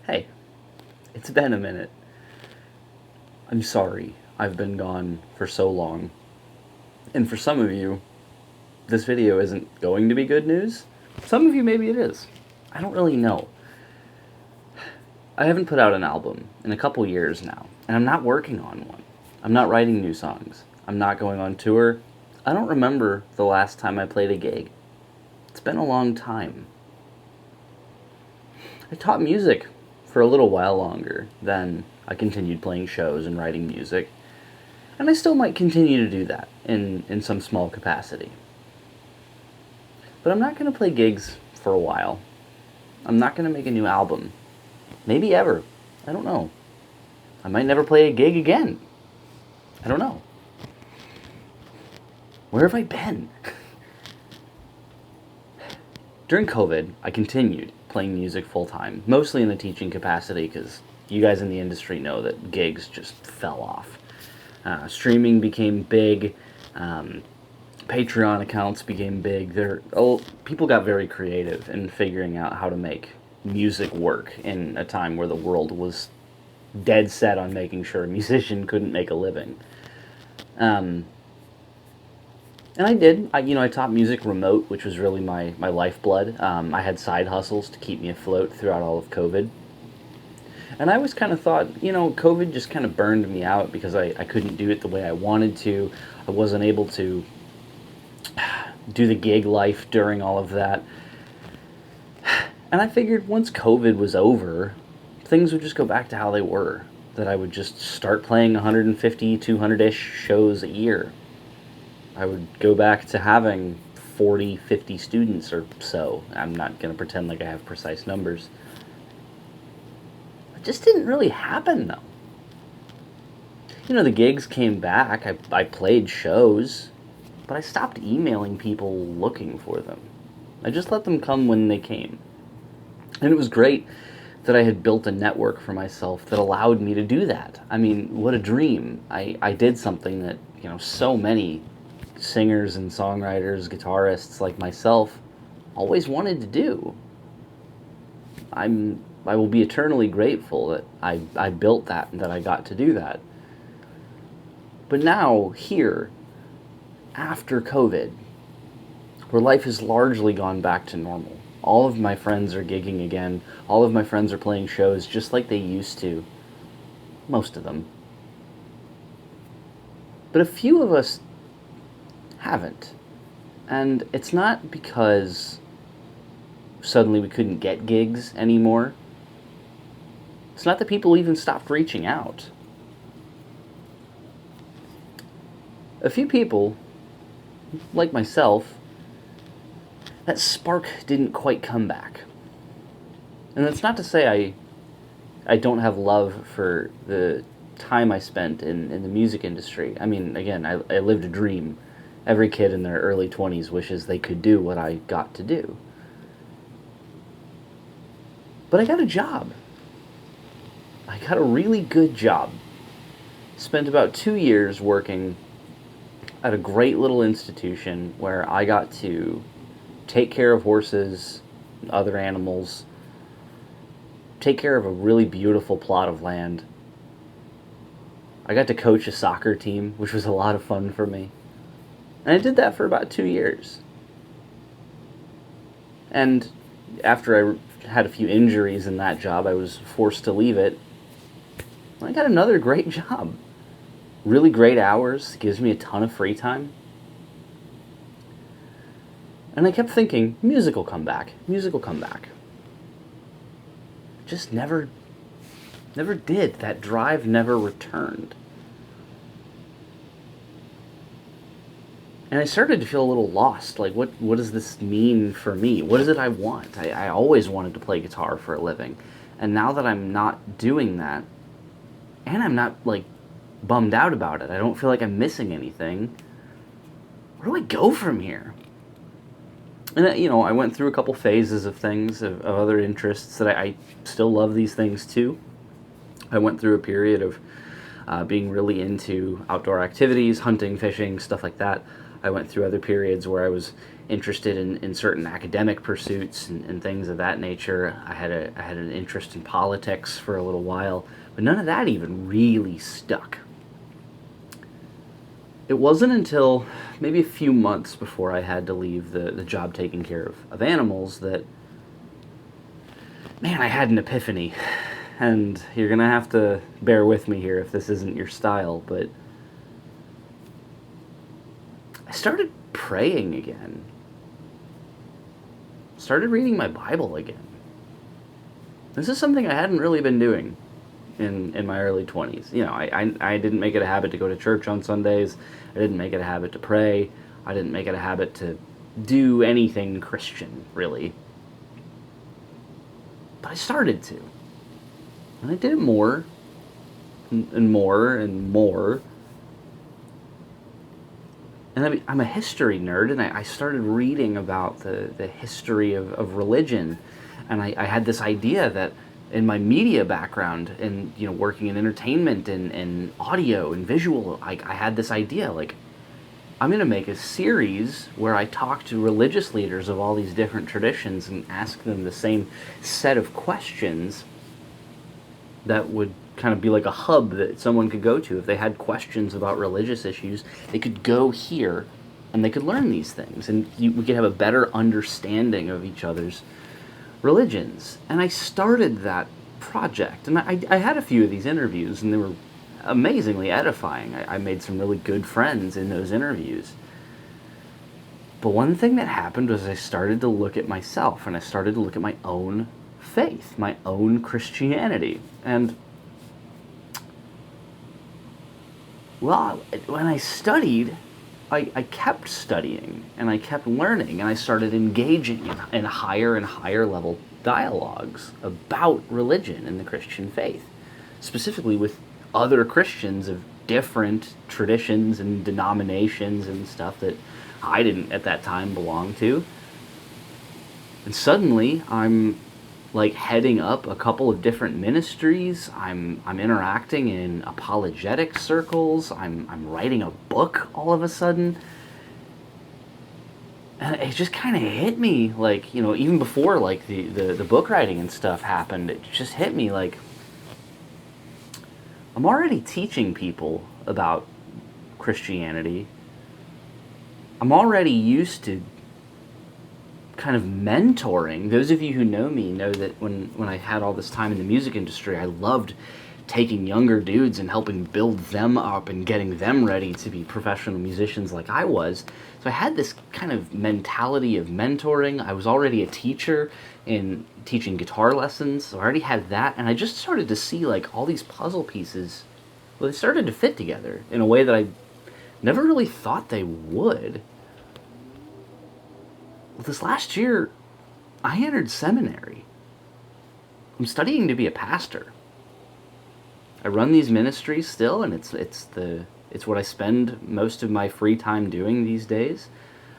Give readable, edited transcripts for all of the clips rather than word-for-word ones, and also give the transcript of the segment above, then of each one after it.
Hey, it's been a minute. I'm sorry I've been gone for so long. And for some of you, this video isn't going to be good news. Some of you, maybe it is. I don't really know. I haven't put out an album in a couple years now, and I'm not working on one. I'm not writing new songs. I'm not going on tour. I don't remember the last time I played a gig. It's been a long time. I taught music for a little while longer, then I continued playing shows and writing music, and I still might continue to do that in some small capacity. But I'm not going to play gigs for a while. I'm not going to make a new album. Maybe ever. I don't know. I might never play a gig again. I don't know. Where have I been? During COVID, I continued playing music full time, mostly in the teaching capacity because you guys in the industry know that gigs just fell off. Streaming became big. Patreon accounts became big. People got very creative in figuring out how to make music work in a time where the world was dead set on making sure a musician couldn't make a living. And I did. I taught music remote, which was really my lifeblood. I had side hustles to keep me afloat throughout all of COVID. And I always kind of thought, COVID just kind of burned me out because I couldn't do it the way I wanted to. I wasn't able to do the gig life during all of that. And I figured once COVID was over, things would just go back to how they were. That I would just start playing 150, 200-ish shows a year. I would go back to having 40, 50 students or so. I'm not going to pretend like I have precise numbers. It just didn't really happen, though. The gigs came back. I played shows, but I stopped emailing people looking for them. I just let them come when they came. And it was great that I had built a network for myself that allowed me to do that. I mean, what a dream. I did something that, so many singers and songwriters, guitarists like myself always wanted to do. I will be eternally grateful that I built that and that I got to do that. But now, here, after COVID, where life has largely gone back to normal, all of my friends are gigging again, all of my friends are playing shows just like they used to. Most of them. But a few of us haven't. And it's not because suddenly we couldn't get gigs anymore. It's not that people even stopped reaching out. A few people, like myself, that spark didn't quite come back. And that's not to say I don't have love for the time I spent in the music industry. I mean, again, I lived a dream. Every kid in their early 20s wishes they could do what I got to do. But I got a job. I got a really good job. Spent about 2 years working at a great little institution where I got to take care of horses and other animals, take care of a really beautiful plot of land. I got to coach a soccer team, which was a lot of fun for me. And I did that for about 2 years. And after I had a few injuries in that job, I was forced to leave it. I got another great job. Really great hours, gives me a ton of free time. And I kept thinking, music will come back. Music will come back. Just never did. That drive never returned. And I started to feel a little lost. Like, what does this mean for me? What is it I want? I always wanted to play guitar for a living. And now that I'm not doing that, and I'm not, bummed out about it, I don't feel like I'm missing anything, where do I go from here? And, I went through a couple phases of things, of other interests that I still love these things too. I went through a period of being really into outdoor activities, hunting, fishing, stuff like that. I went through other periods where I was interested in certain academic pursuits and things of that nature. I had an interest in politics for a little while, but none of that even really stuck. It wasn't until maybe a few months before I had to leave the job taking care of animals that, man, I had an epiphany. And you're going to have to bear with me here if this isn't your style, but I started praying again. Started reading my Bible again. This is something I hadn't really been doing in my early 20s. You know, I didn't make it a habit to go to church on Sundays. I didn't make it a habit to pray. I didn't make it a habit to do anything Christian, really. But I started to. And I did it more and more and more. And I'm a history nerd, and I started reading about the history of religion. And I had this idea that in my media background and, you know, working in entertainment and audio and visual, I had this idea, like, I'm going to make a series where I talk to religious leaders of all these different traditions and ask them the same set of questions that would kind of be like a hub that someone could go to. If they had questions about religious issues, they could go here and they could learn these things, and we could have a better understanding of each other's religions. And I started that project, and I had a few of these interviews, and they were amazingly edifying. I made some really good friends in those interviews. But one thing that happened was I started to look at myself, and I started to look at my own faith, my own Christianity. And, well, when I studied, I kept studying, and I kept learning, and I started engaging in higher and higher level dialogues about religion and the Christian faith, specifically with other Christians of different traditions and denominations and stuff that I didn't at that time belong to. And suddenly I'm like heading up a couple of different ministries. I'm interacting in apologetic circles. I'm writing a book all of a sudden. And it just kind of hit me, like, you know, even before like the book writing and stuff happened, it just hit me like I'm already teaching people about Christianity. I'm already used to kind of mentoring. Those of you who know me know that when I had all this time in the music industry, I loved taking younger dudes and helping build them up and getting them ready to be professional musicians like I was. So I had this kind of mentality of mentoring. I was already a teacher in teaching guitar lessons, so I already had that, and I just started to see like all these puzzle pieces, well, they started to fit together in a way that I never really thought they would. Well, this last year, I entered seminary. I'm studying to be a pastor. I run these ministries still, and it's what I spend most of my free time doing these days.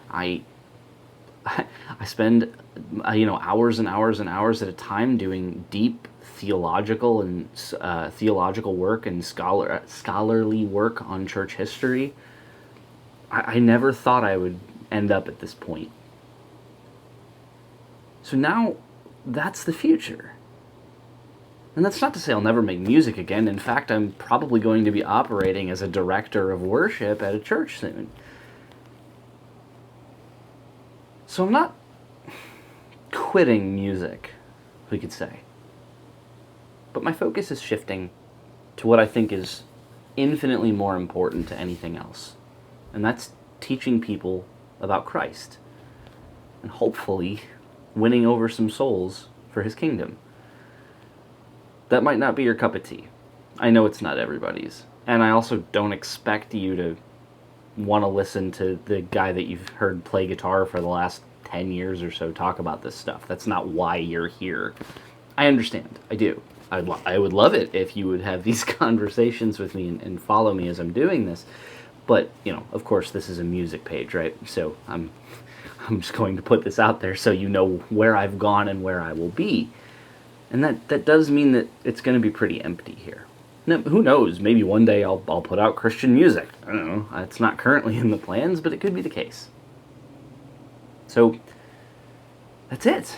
I spend hours and hours and hours at a time doing deep theological and theological work and scholarly work on church history. I never thought I would end up at this point. So now, that's the future. And that's not to say I'll never make music again. In fact, I'm probably going to be operating as a director of worship at a church soon. So I'm not quitting music, we could say. But my focus is shifting to what I think is infinitely more important to anything else. And that's teaching people about Christ. And hopefully winning over some souls for his kingdom. That might not be your cup of tea. I know it's not everybody's. And I also don't expect you to want to listen to the guy that you've heard play guitar for the last 10 years or so talk about this stuff. That's not why you're here. I understand. I do. I would love it if you would have these conversations with me and follow me as I'm doing this. But, you know, of course, this is a music page, right? So I'm just going to put this out there so you know where I've gone and where I will be. And that does mean that it's going to be pretty empty here. Now, who knows? Maybe one day I'll put out Christian music. I don't know. It's not currently in the plans, but it could be the case. So that's it.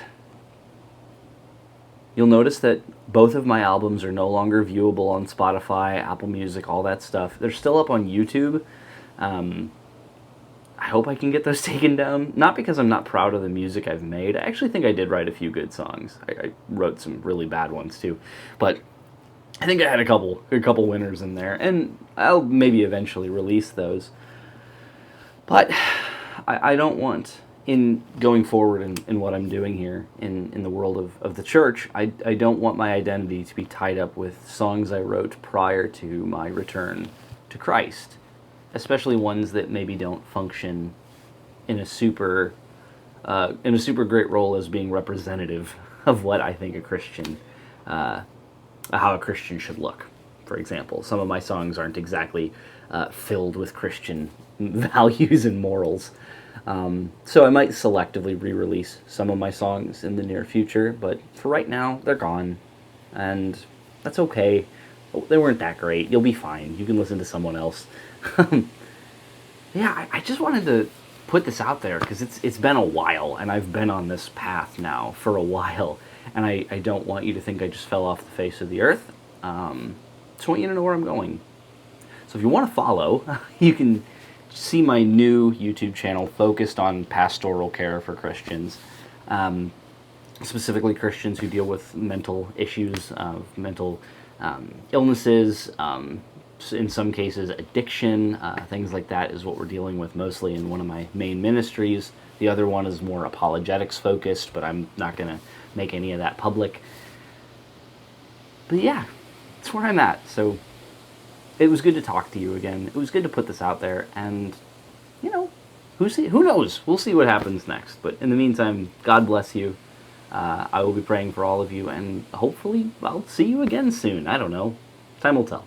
You'll notice that both of my albums are no longer viewable on Spotify, Apple Music, all that stuff. They're still up on YouTube. I hope I can get those taken down. Not because I'm not proud of the music I've made. I actually think I did write a few good songs. I wrote some really bad ones too. But I think I had a couple winners in there. And I'll maybe eventually release those. But I don't want, in going forward in what I'm doing here in the world of the church, I don't want my identity to be tied up with songs I wrote prior to my return to Christ, especially ones that maybe don't function in a super great role as being representative of what I think a Christian, how a Christian should look. For example, some of my songs aren't exactly filled with Christian values and morals. So I might selectively re-release some of my songs in the near future, but for right now, they're gone, and that's okay. They weren't that great. You'll be fine. You can listen to someone else. Yeah, I just wanted to put this out there because it's been a while, and I've been on this path now for a while, and I don't want you to think I just fell off the face of the earth. Just want you to know where I'm going. So if you want to follow, you can see my new YouTube channel focused on pastoral care for Christians, specifically Christians who deal with mental issues, mental illnesses, in some cases addiction, things like that is what we're dealing with mostly in one of my main ministries. The other one is more apologetics focused, but I'm not going to make any of that public. But yeah, that's where I'm at. So it was good to talk to you again. It was good to put this out there, and who knows? We'll see what happens next. But in the meantime, God bless you. I will be praying for all of you, and hopefully I'll see you again soon. I don't know. Time will tell.